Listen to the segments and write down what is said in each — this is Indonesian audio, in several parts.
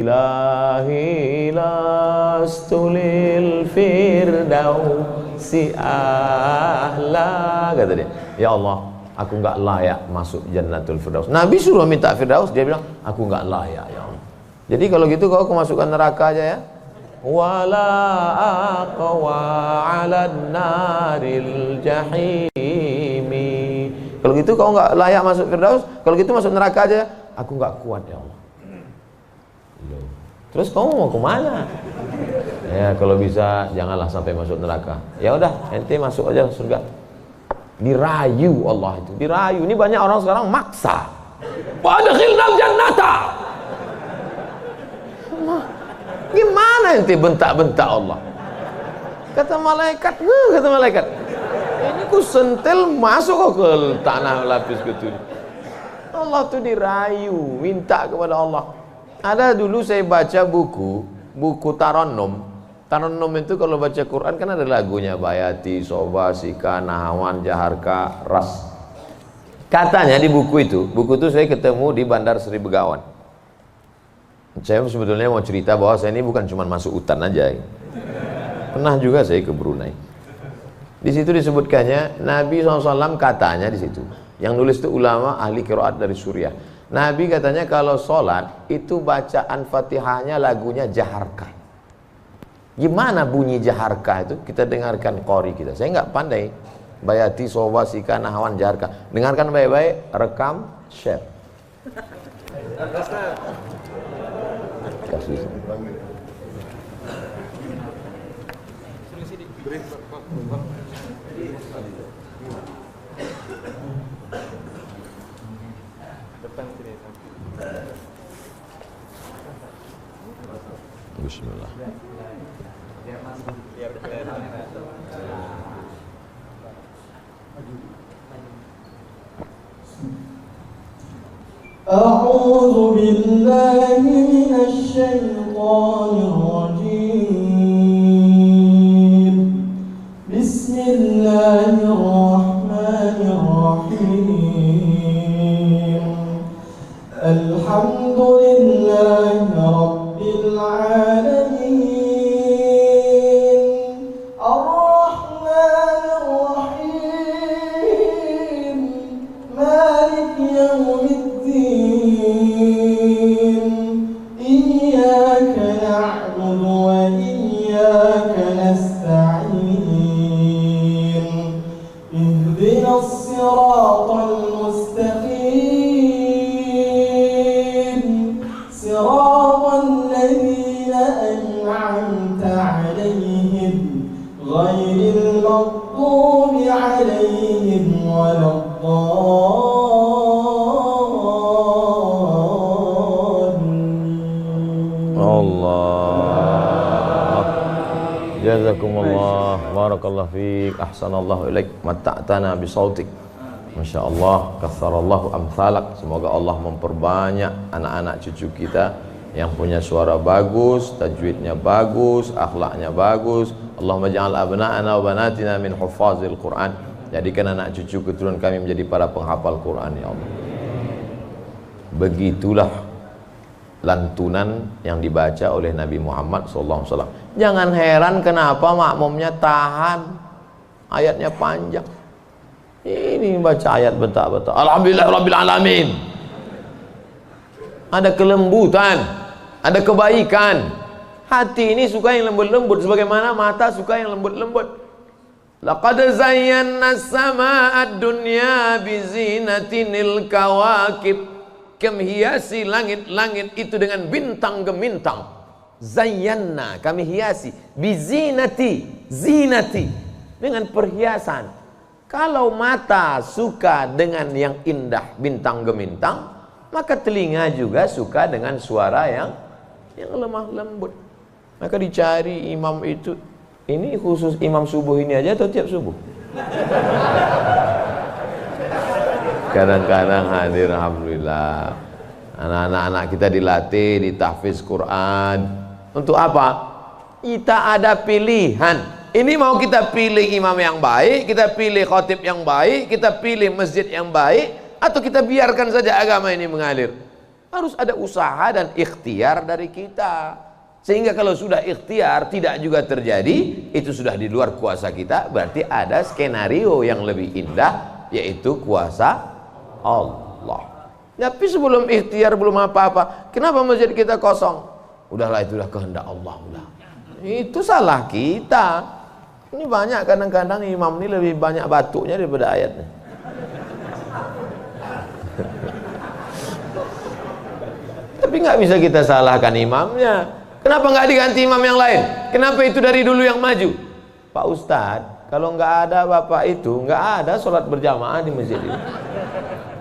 Ilahi lastulil firdausi ahla, kata dia. Ya Allah, aku enggak layak masuk jannatul firdaus. Nabi suruh minta firdaus, dia bilang aku enggak layak ya Allah. Jadi kalau gitu kau masukkan neraka aja ya. Wala aqwa 'alan naril jahimi. Kalau gitu kau enggak layak masuk firdaus, kalau gitu masuk neraka aja. Aku enggak kuat ya Allah. Terus kamu mau kemana? Ya kalau bisa janganlah sampai masuk neraka. Ya udah, ente masuk aja surga. Dirayu Allah itu, dirayu. Ini banyak orang sekarang maksa. Wadkhilnal jannata. Gimana ente bentak-bentak Allah? Kata malaikat, ini ku sentil masuk kok ke tanah lapis ketujuh. Allah tuh dirayu, minta kepada Allah. Ada dulu saya baca buku Tarannum. Tarannum itu kalau baca Quran kan ada lagunya, Bayati, Soba, Sika, Nahawan, Jaharka, Ras. Katanya di buku itu saya ketemu di Bandar Seri Begawan. Saya sebetulnya mau cerita bahwa saya ini bukan cuma masuk hutan aja. Pernah juga saya ke Brunei. Di situ disebutkannya Nabi SAW katanya di situ. Yang nulis itu ulama ahli qiraat dari Suriah. Nabi katanya kalau sholat itu bacaan Fatihahnya lagunya Jaharka. Gimana bunyi Jaharka itu? Kita dengarkan qori kita. Saya nggak pandai. Bayati, Soba, Sika, Nahawan, Jaharka. Dengarkan baik-baik, rekam, share. Kasih. Bismillah. A'udzu billahi minasy syaithanir rajim. Bismillahirrahmanirrahim. Alhamdulillahi rabbil alamin. Ar-Rahmanir Rahim. Maliki yaumiddin. Iyyaka na'budu wa iyyaka nasta'in. Ihdinas siratal mustaqim. Siratal ladzina an'amta 'alaihim ghairil maghdubi 'alaihim waladdallin. Allah. Jazakumullah, barakallahu fiik, ahsanallahu ilaik, matta'tana bisautik. Masya Allah, katsarallahu amsalak. Semoga Allah memperbanyak anak-anak cucu kita yang punya suara bagus, tajwidnya bagus, akhlaknya bagus. Allahumma ja'al abna'ana wa banatina min huffazil Quran. Jadikan anak cucu keturunan kami menjadi para penghafal Quran ya Allah. Begitulah lantunan yang dibaca oleh Nabi Muhammad SAW. Jangan heran kenapa makmumnya tahan, ayatnya panjang. Ini baca ayat bentak-bentak. Alhamdulillahirabbil alamin. Ada kelembutan, ada kebaikan. Hati ini suka yang lembut-lembut, sebagaimana mata suka yang lembut-lembut. Laqad zayyana as-samaa'a ad-dunya bizinatinil kawakib. Kami hiasi langit-langit itu dengan bintang gemintang. Zayyana, kami hiasi bizinati, zinati, dengan perhiasan. Kalau mata suka dengan yang indah bintang gemintang, maka telinga juga suka dengan suara yang lemah lembut. Maka dicari imam itu. Ini khusus imam subuh ini aja atau tiap subuh? Kadang-kadang hadir, alhamdulillah. Anak-anak kita dilatih, ditahfiz Quran. Untuk apa? Kita ada pilihan. Ini mau kita pilih imam yang baik, kita pilih khatib yang baik, kita pilih masjid yang baik, atau kita biarkan saja agama ini mengalir. Harus ada usaha dan ikhtiar dari kita. Sehingga kalau sudah ikhtiar tidak juga terjadi, itu sudah di luar kuasa kita, berarti ada skenario yang lebih indah, yaitu kuasa Allah. Tapi sebelum ikhtiar belum apa-apa, kenapa masjid kita kosong? Udahlah, itulah kehendak Allah. Udah. Itu salah kita. Ini banyak kadang-kadang imam ini lebih banyak batuknya daripada ayatnya. Tapi nggak bisa kita salahkan imamnya. Kenapa nggak diganti imam yang lain? Kenapa itu dari dulu yang maju? Pak Ustadz, kalau nggak ada bapak itu, nggak ada sholat berjamaah di masjid ini.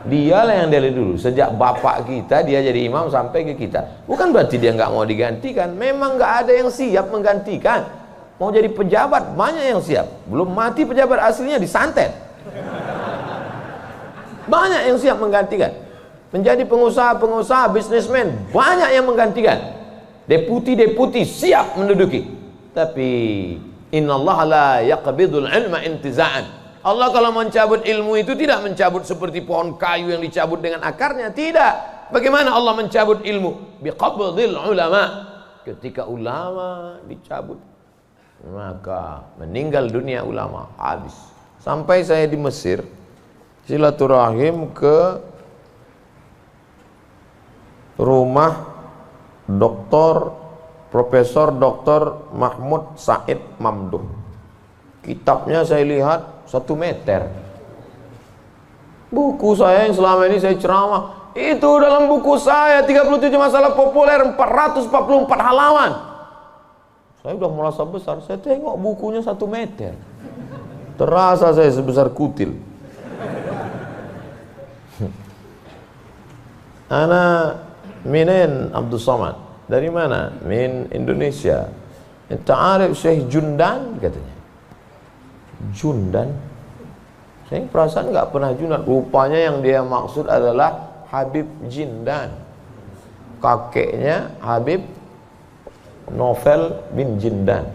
Dialah yang dari dulu. Sejak bapak kita, dia jadi imam sampai ke kita. Bukan berarti dia nggak mau digantikan. Memang nggak ada yang siap menggantikan. Mau jadi pejabat, banyak yang siap. Belum mati pejabat aslinya disantet. Banyak yang siap menggantikan. Menjadi pengusaha-pengusaha, bisnismen, banyak yang menggantikan. Deputi-deputi siap menduduki. Tapi innallaha la yaqbidul ilma intiza'an. Allah kalau mencabut ilmu itu tidak mencabut seperti pohon kayu yang dicabut dengan akarnya, tidak. Bagaimana Allah mencabut ilmu? Biqabdil ulama. Ketika ulama dicabut, maka meninggal dunia ulama, habis. Sampai saya di Mesir silaturahim ke rumah Profesor Dr. Mahmud Said Mamduh. Kitabnya saya lihat 1 meter. Buku saya yang selama ini saya ceramah, itu dalam buku saya 37 masalah populer 444 halaman. Saya udah merasa besar, saya tengok bukunya 1 meter. Terasa saya sebesar kutil. Ana Minen Abdul Somad. Dari mana? Min Indonesia. Enta arif Syekh Jundan katanya. Jundan? Saya perasaan nggak pernah Jundan. Rupanya yang dia maksud adalah Habib Jindan. Kakeknya Habib Novel bin Jindan.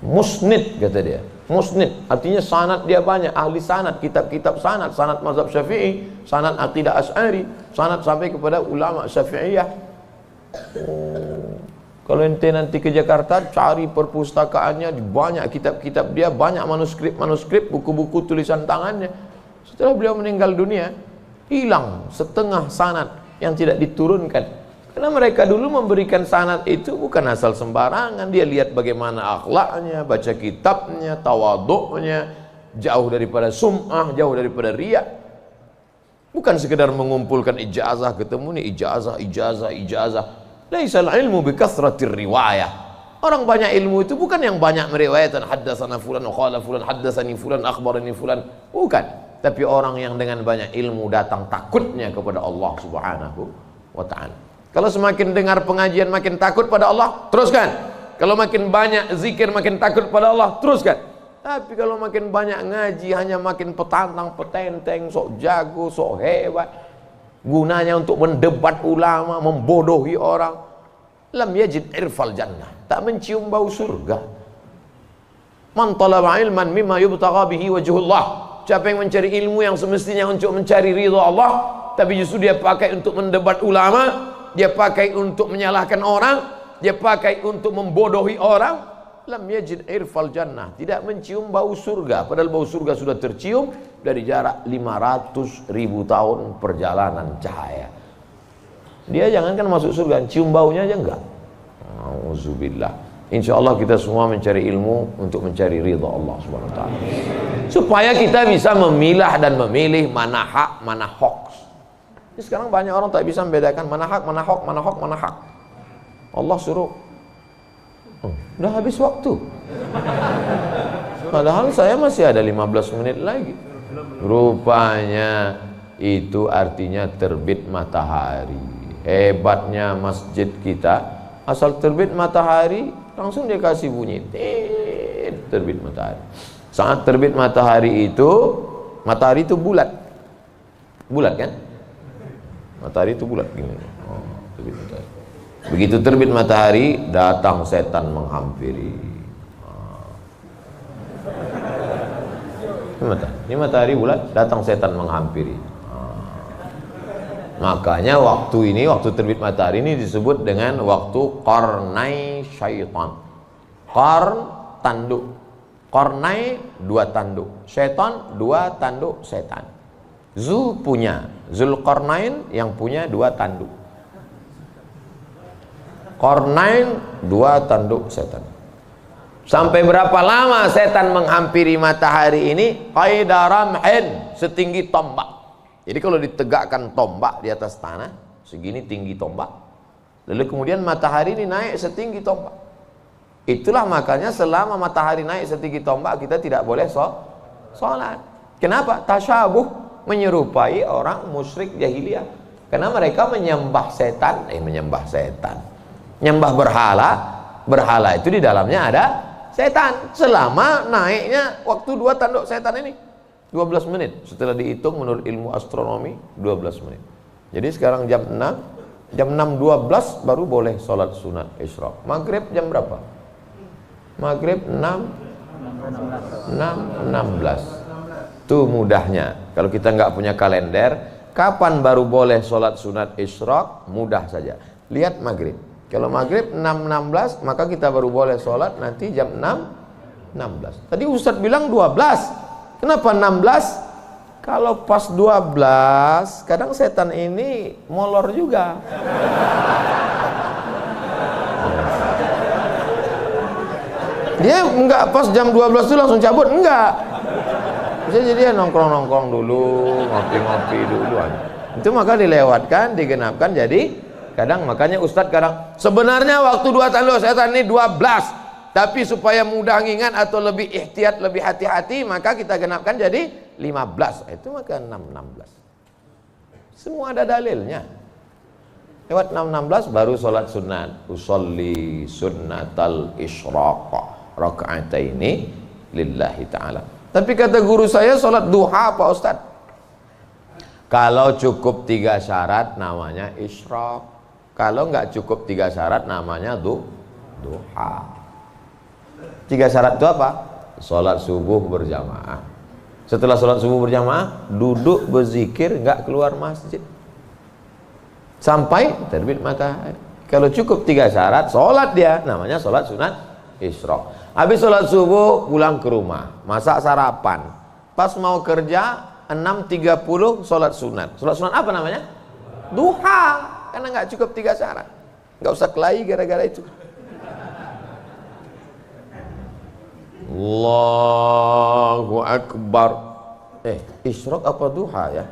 Musnid kata dia. Musnid artinya sanad dia banyak, ahli sanad, kitab-kitab sanad, sanad mazhab Syafi'i, sanad aqidah Asy'ari, sanad sampai kepada ulama Syafi'iyah. Kalau ente nanti ke Jakarta cari perpustakaannya, banyak kitab-kitab dia, banyak manuskrip, buku-buku tulisan tangannya. Setelah beliau meninggal dunia, hilang setengah sanad yang tidak diturunkan. Karena mereka dulu memberikan sanad itu bukan asal sembarangan. Dia lihat bagaimana akhlaknya, baca kitabnya, tawaduknya, jauh daripada sum'ah, jauh daripada riya. Bukan sekedar mengumpulkan ijazah, ketemu nih ijazah. Laisal ilmu bikathratir riwayah. Orang banyak ilmu itu bukan yang banyak meriwayatkan haddatsana fulan wa qala fulan haddatsani fulan akhbarani fulan. Bukan. Tapi orang yang dengan banyak ilmu datang takutnya kepada Allah Subhanahu wa ta'ala. Kalau semakin dengar pengajian makin takut pada Allah, teruskan. Kalau makin banyak zikir makin takut pada Allah, teruskan. Tapi kalau makin banyak ngaji hanya makin petantang, petenteng, sok jago, sok hebat. Gunanya untuk mendebat ulama, membodohi orang. Lam yajid irfal jannah. Tak mencium bau surga. Man talaba ilman mimma yubtagha bihi wajhullah. Siapa yang mencari ilmu yang semestinya untuk mencari ridha Allah, tapi justru dia pakai untuk mendebat ulama, dia pakai untuk menyalahkan orang, dia pakai untuk membodohi orang, lam yajid irfal jannah, tidak mencium bau surga. Padahal bau surga sudah tercium dari jarak 500.000 tahun perjalanan cahaya. Dia jangankan masuk surga, cium baunya aja enggak. Auzubillah. Insyaallah kita semua mencari ilmu untuk mencari ridha Allah Subhanahu wa taala. Supaya kita bisa memilah dan memilih mana hak, mana hoax. Ini sekarang banyak orang tak bisa membedakan mana hak, mana hoax, mana hoax, mana hak. Allah suruh, udah habis waktu. Padahal saya masih ada 15 menit lagi. Rupanya itu artinya terbit matahari. Hebatnya masjid kita, asal terbit matahari langsung dia kasih bunyi, terbit matahari. Saat terbit matahari itu bulat. Bulat kan? Matahari itu bulat gini. Oh, terbit matahari. Begitu terbit matahari, datang setan menghampiri. Ini matahari bulat, datang setan menghampiri. Makanya waktu ini, waktu terbit matahari ini disebut dengan waktu qarnai syaitan. Qarn, tanduk. Qarnai, 2 tanduk. Syaitan, 2 tanduk setan. Punya. Zulqarnain yang punya 2 tanduk. Qarnain, 2 tanduk setan. Sampai berapa lama setan menghampiri matahari ini? Qaidaramhin, setinggi tombak. Jadi kalau ditegakkan tombak di atas tanah, segini tinggi tombak, lalu kemudian matahari ini naik setinggi tombak. Itulah makanya selama matahari naik setinggi tombak, kita tidak boleh sholat. Kenapa? Tasyabuh, menyerupai orang musyrik jahiliyah. Karena mereka menyembah setan, menyembah berhala. Berhala itu di dalamnya ada setan. Selama naiknya waktu 2 tanduk setan ini 12 menit, setelah dihitung menurut ilmu astronomi 12 menit. Jadi sekarang jam 6.12 baru boleh sholat sunat isyraq. Maghrib jam berapa? Maghrib 6.16. Tuh mudahnya. Kalau kita nggak punya kalender, kapan baru boleh sholat sunat isyraq? Mudah saja. Lihat maghrib. Kalau maghrib 6.16, maka kita baru boleh sholat nanti jam 6.16. Tadi Ustadz bilang 12. Kenapa 16? Kalau pas 12, kadang setan ini molor juga. Dia enggak pas jam 12 itu langsung cabut, enggak. Bisa jadi dia nongkrong-nongkrong dulu, ngopi-ngopi dulu aja. Itu maka dilewatkan, digenapkan, jadi kadang makanya Ustadz kadang sebenarnya waktu 2 tanduk setan ini 12. Tapi supaya mudah ngingat atau lebih ihtiyat, lebih hati-hati, maka kita genapkan jadi 15. Itu maka 6.16. Semua ada dalilnya. Lewat 6.16 baru sholat sunat. Usolli sunnatal isyraq raka'ataini lillahi ta'ala. Tapi kata guru saya sholat duha Pak Ustaz. Kalau cukup 3 syarat namanya isyraq. Kalau nggak cukup 3 syarat namanya duha. 3 syarat itu apa? Sholat subuh berjamaah. Setelah sholat subuh berjamaah, duduk berzikir, nggak keluar masjid sampai terbit matahari. Kalau cukup 3 syarat, sholat dia, namanya sholat sunat isyraq. Habis sholat subuh, pulang ke rumah, masak sarapan. Pas mau kerja, 6.30 sholat sunat. Sholat sunat apa namanya? Duha. Karena nggak cukup 3 syarat. Nggak usah kelahi gara-gara itu. Allahu Akbar. Isyraq apa duha ya?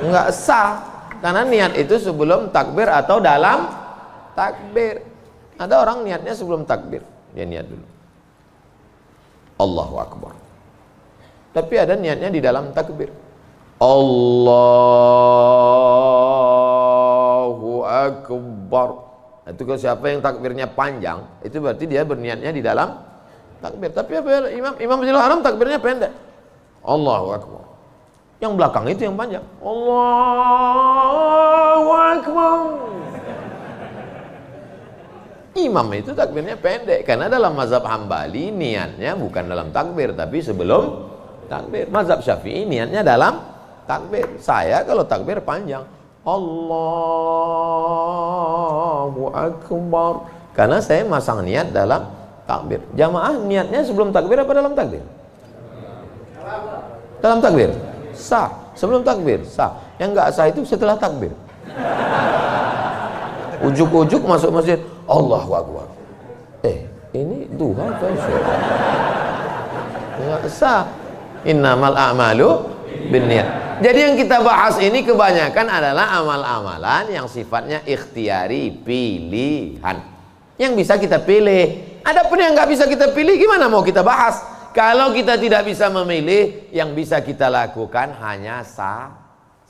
Enggak sah. Karena niat itu sebelum takbir atau dalam takbir. Ada orang niatnya sebelum takbir. Dia niat dulu Allahu Akbar. Tapi ada niatnya di dalam takbir. Allahu Akbar. Itu kalau siapa yang takbirnya panjang, itu berarti dia berniatnya di dalam takbir. Tapi apa Imam Masjidil Haram takbirnya pendek. Allahu Akbar. Yang belakang itu yang panjang. Allahu Akbar. Imam itu takbirnya pendek karena dalam mazhab Hambali niatnya bukan dalam takbir tapi sebelum takbir. Mazhab Syafi'i niatnya dalam takbir. Saya kalau takbir panjang. Allahu Akbar. Karena saya masang niat dalam takbir. Jamaah niatnya sebelum takbir apa dalam takbir? Dalam takbir. Sah. Sebelum takbir sah. Yang enggak sah itu setelah takbir. Ujuk-ujuk masuk masjid, Allahu Akbar. Ini duha apa sih? Enggak sah. Innamal a'malu binniyat. Jadi yang kita bahas ini kebanyakan adalah amal-amalan yang sifatnya ikhtiari, pilihan. Yang bisa kita pilih. Adapun yang nggak bisa kita pilih, gimana mau kita bahas? Kalau kita tidak bisa memilih, yang bisa kita lakukan hanya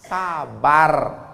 sabar.